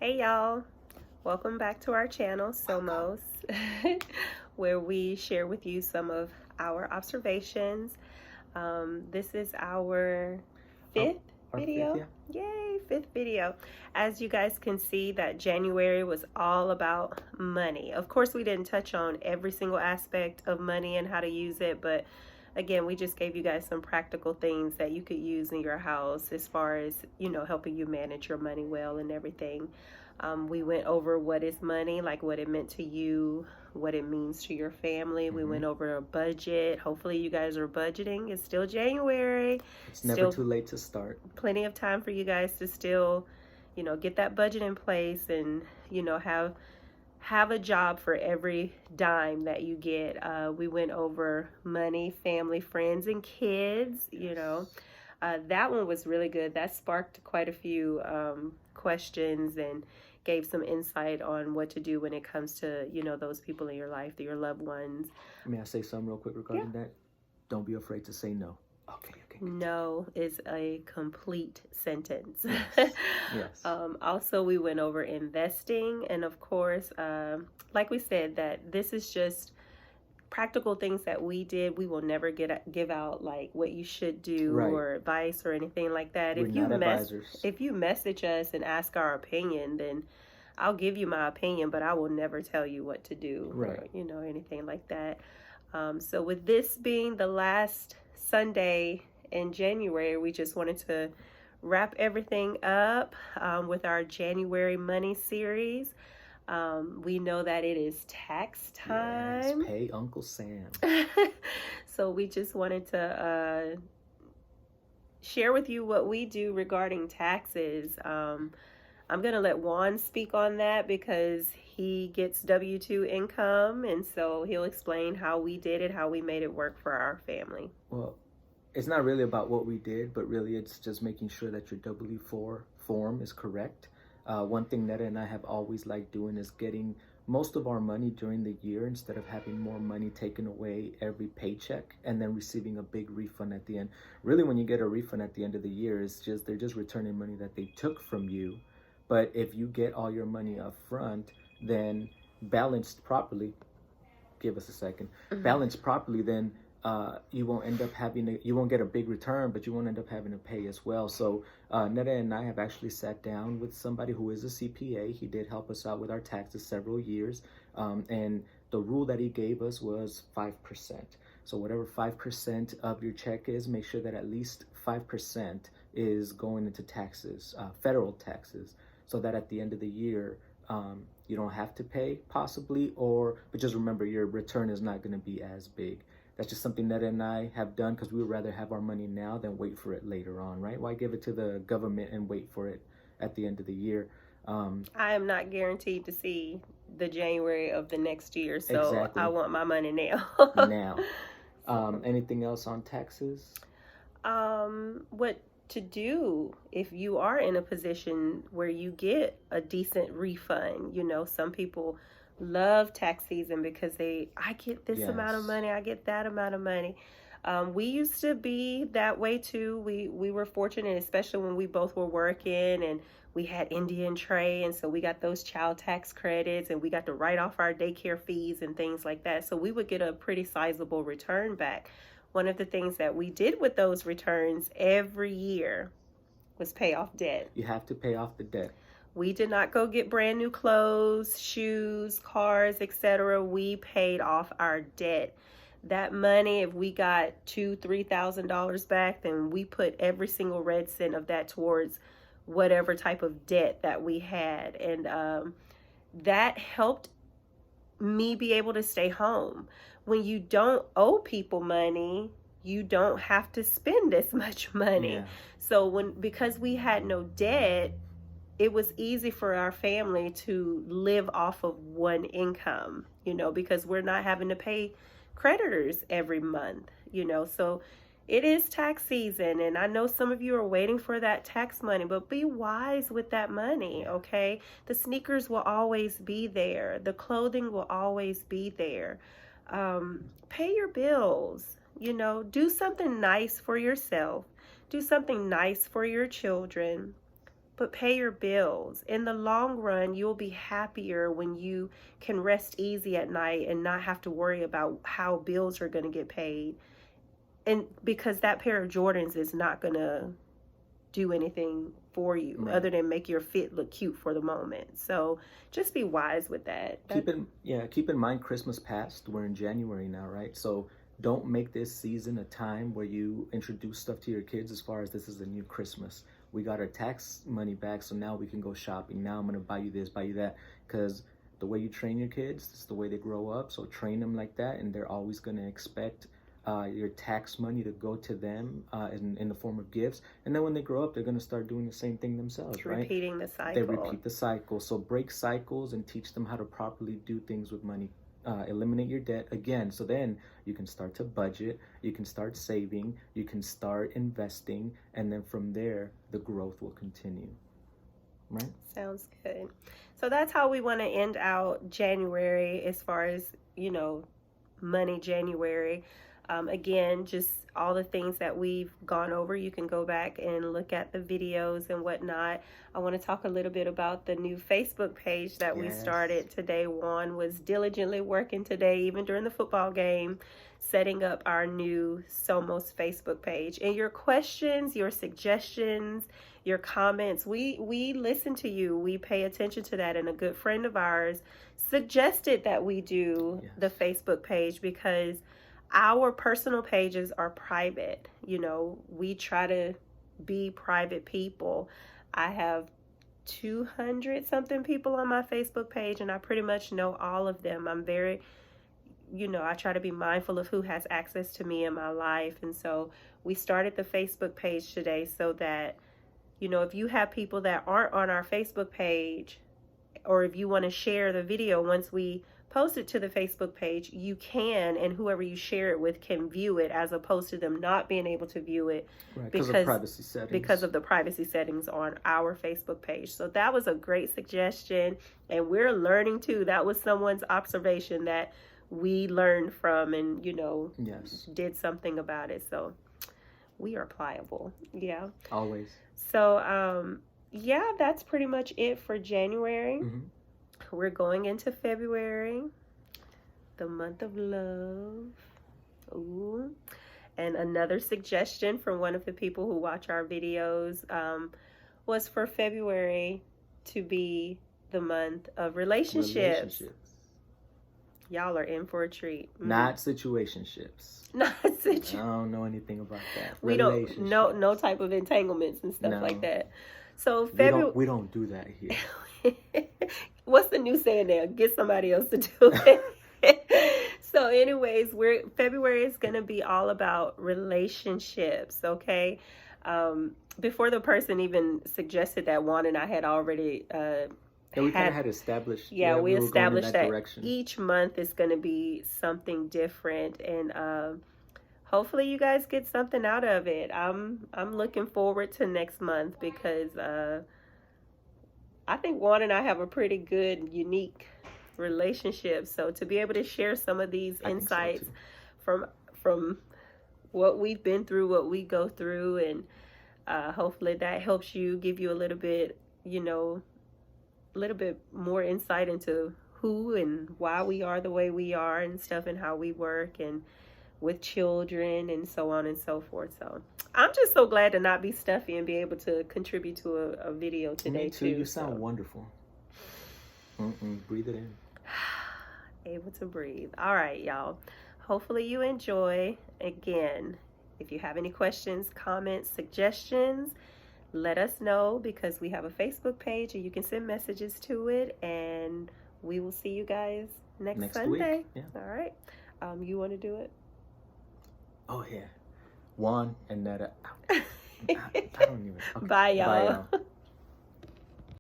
Hey y'all, welcome back to our channel, Somos, where we share with you some of our observations. This is our fifth Our fifth, video. yeah. Yay, fifth video. As you guys can see, that January was all about money. Of course, we didn't touch on every single aspect of money and how to use it, but again, we just gave you guys some practical things that you could use in your house as far as, helping you manage your money well and everything. We went over what is money, like what it meant to you, what it means to your family. We went over a budget. Hopefully, you guys are budgeting. It's still January. It's never too late to start. Plenty of time for you guys to still, get that budget in place and, have a job for every dime that you get. We went over money, family, friends, and kids. That one was really good. That sparked quite a few questions and gave some insight on what to do when it comes to, those people in your life, your loved ones. May I say something real quick regarding that? Don't be afraid to say no. Okay. No is a complete sentence. Yes. Also, we went over investing, and of course, like we said, that this is just practical things that we did. We will never give out like what you should do or advice or anything like that. We're not advisors. If you message us and ask our opinion, then I'll give you my opinion, but I will never tell you what to do or anything like that. So with this being the last Sunday in January, we just wanted to wrap everything up with our January money series. We know that it is tax time. Yes, pay Uncle Sam. So we just wanted to share with you what we do regarding taxes. I'm going to let Juan speak on that because he gets W-2 income, and so he'll explain how we did it, how we made it work for our family. Well, it's not really about what we did, but really it's just making sure that your W-4 form is correct. One thing Netta and I have always liked doing is getting most of our money during the year instead of having more money taken away every paycheck and then receiving a big refund at the end. Really, when you get a refund at the end of the year, they're just returning money that they took from you. But if you get all your money up front, then balanced properly, give us a second, balanced properly, then you won't end up you won't get a big return, but you won't end up having to pay as well. So Netta and I have actually sat down with somebody who is a CPA. He did help us out with our taxes several years. And the rule that he gave us was 5%. So whatever 5% of your check is, make sure that at least 5% is going into taxes, federal taxes, so that at the end of the year, you don't have to pay possibly, but just remember your return is not going to be as big. That's just something Netta and I have done because we would rather have our money now than wait for it later on, right? Why give it to the government and wait for it at the end of the year? I am not guaranteed to see the January of the next year, so I want my money now. Anything else on taxes? What to do if you are in a position where you get a decent refund. Some people love tax season because I get this amount of money, I get that amount of money. We used to be that way too. We were fortunate, especially when we both were working and we had Indian Tray, and so we got those child tax credits and we got to write off our daycare fees and things like that. So we would get a pretty sizable return back. One of the things that we did with those returns every year was pay off debt. You have to pay off the debt. We did not go get brand new clothes, shoes, cars, etc. We paid off our debt. That money, if we got $2,000-$3,000 back, then we put every single red cent of that towards whatever type of debt that we had. And that helped me be able to stay home. When you don't owe people money, you don't have to spend as much money. So because we had no debt, it was easy for our family to live off of one income, because we're not having to pay creditors every month, so it is tax season, and I know some of you are waiting for that tax money, but be wise with that money, okay? The sneakers will always be there. The clothing will always be there. Pay your bills, do something nice for yourself. Do something nice for your children. but pay your bills. In the long run, you'll be happier when you can rest easy at night and not have to worry about how bills are going to get paid. And because that pair of Jordans is not going to do anything for you, Right. other than make your fit look cute for the moment. So just be wise with that. Keep in mind Christmas passed. We're in January now, right? So don't make this season a time where you introduce stuff to your kids as far as this is a new Christmas. We got our tax money back, so now we can go shopping. Now I'm going to buy you this, buy you that. Because the way you train your kids is the way they grow up. So train them like that, and they're always going to expect your tax money to go to them in the form of gifts. And then when they grow up, they're going to start doing the same thing themselves, right? Repeating the cycle. They repeat the cycle. So break cycles and teach them how to properly do things with money. Eliminate your debt again. So then you can start to budget, you can start saving, you can start investing, and then from there, the growth will continue. Right? Sounds good. So that's how we want to end out January as far as, money January. Again, just all the things that we've gone over, you can go back and look at the videos and whatnot. I want to talk a little bit about the new Facebook page that we started today. Juan was diligently working today, even during the football game, setting up our new Somos Facebook page. And your questions, your suggestions, your comments, we listen to you. We pay attention to that. And a good friend of ours suggested that we do the Facebook page because our personal pages are private. We try to be private people. I have 200 something people on my Facebook page, and I pretty much know all of them. I'm very, I try to be mindful of who has access to me in my life. And so we started the Facebook page today so that, if you have people that aren't on our Facebook page, or if you want to share the video once we post it to the Facebook page, you can, and whoever you share it with can view it, as opposed to them not being able to view it because of privacy settings. Because of the privacy settings on our Facebook page. So that was a great suggestion, and we're learning too. That was someone's observation that we learned from, and did something about it. So we are pliable. Yeah. Always. So that's pretty much it for January. Mm-hmm. We're going into February, the month of love. Ooh. And another suggestion from one of the people who watch our videos was for February to be the month of relationships. Y'all are in for a treat. Not situationships. Not situationships. I don't know anything about that. We don't, no type of entanglements and stuff like that. So February, we don't do that here. What's the new saying now? Get somebody else to do it. So anyways, February is going to be all about relationships, okay? Before the person even suggested that, Juan and I had already we kind of had established. Yeah, we established that direction. Each month is going to be something different, and hopefully you guys get something out of it. I'm looking forward to next month because I think Juan and I have a pretty good, unique relationship. So to be able to share some of these insights from what we've been through, what we go through, and hopefully that helps you, give you a little bit, a little bit more insight into who and why we are the way we are and stuff, and how we work and with children and so on and so forth. So I'm just so glad to not be stuffy and be able to contribute to a video today. Me too. You sound wonderful. Breathe it in. Able to breathe. All right, y'all. Hopefully you enjoy. Again, if you have any questions, comments, suggestions, let us know, because we have a Facebook page and you can send messages to it, and we will see you guys next Sunday. Week. Yeah. All right. You want to do it? Oh, yeah. Juan and Netta out. I don't even. Okay. Bye, y'all. Bye, y'all.